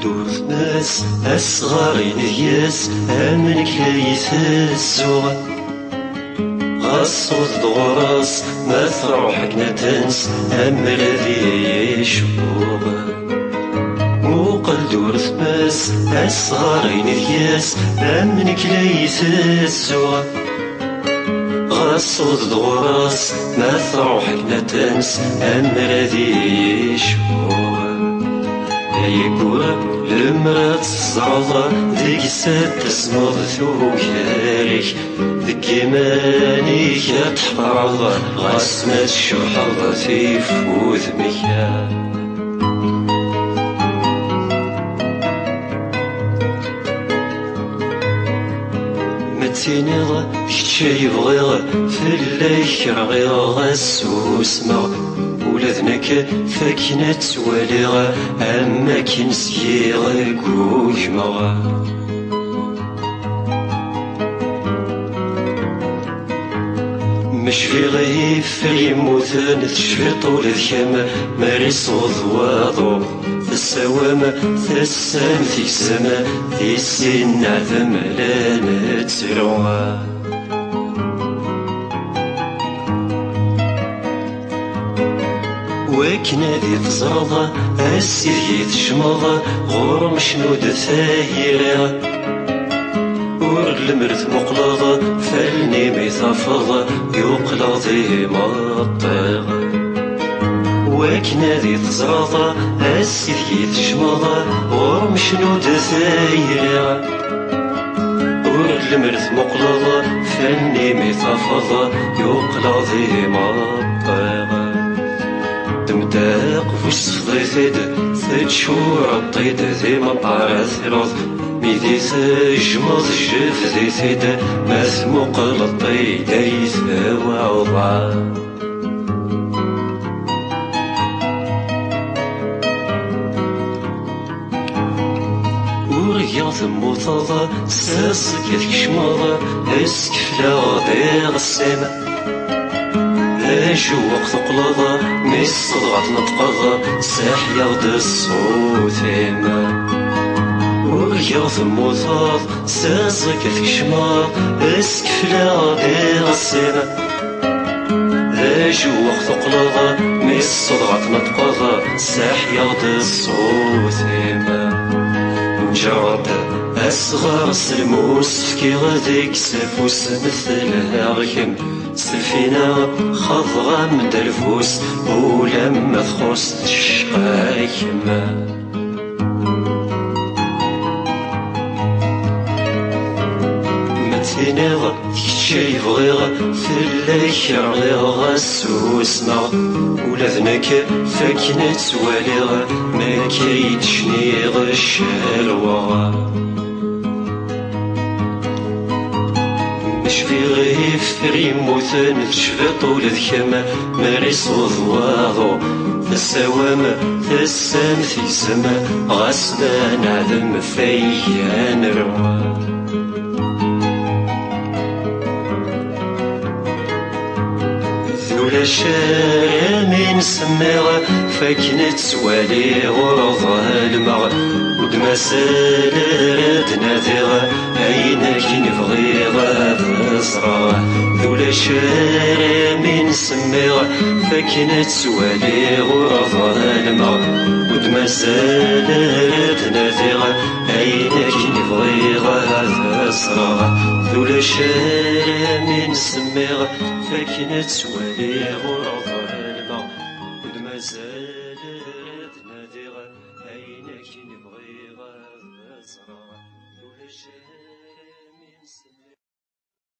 دورث ناس أصغرين ياس أمنك ليث غصوت دغراس ما تروحك نتنس أمر ذي يشوغ وقل دورث ناس أصغرين ياس أمنك ليث غصوت دغراس ما تروحك نتنس أمر ذي يشوغ يقول المرات الصعدة ذيك سات تسمض ثوكارك ذيك مانيك تحفظ غسمة الشحظ في فوذ مكان متينيغ كتشي بغيغ في الليك رغيغ غسوس مغ ولذنك فاكنة تواليغ أما كنسيغ كوكمغ مش في غيف يموتن تشفي طول الخيم ماري صوض واضو السوام ثسام في السما في السن عذم لا نتسروها وكنا ذي تزرض السيدي تشمض غور مشنود ثايرة ور المرث مقلض فالني ميثافض يقلض مطيغ وكنا ذي تزرض السيدي تشمض غور مشنود ثايرة ور المرث مقلض فالني ميثافض يقلض مطيغ تمتاق فوش صفضيثيد تتشور الطيد ذي مطارة ثلوث ميدي تجمض جف ذيثيد ما ثمقل الطيد يثوى وضع ورقيا ثموثض ساسك يثكشمض اسكفلا غديغ السما اجو وقت قلضة ميس صدغة نطقضة ساح يغد الصوت إما ويغ موثاض ساسك تكشماض اسكفلا ديغ السنة اجو وقت قلضة ميس صدغة نطقضة ساح يغد الصوت إما نجرد أصغر سلموس كي غاديك سافوس مثلها غيم سفينة خضغة من درفوس ولما تخص تشقى كما متينيغ كتشي بغيغ في الليك رغيغ غسوس مغ ولذنك فاكنة تواليغ ما كيتشنيغ الشالوغ مش في غيف ريموثن تشفط ولذكما ماري صوض واضو السوام تسام في سما غسنا نعلم فيان روا ذولا شارع من سماغ فاكنة توالي غرضها المغ ودما سالرات ناذيغ أين كي نبغيغ ذزرع ذولا شارع من سماغ فاكنة توالي غرضها المغ ودما سالرات ناذيغ أين كي نبغيغ ذزرع ذولا شارع من سماغ فاكنة توالي غرضها المغ ودما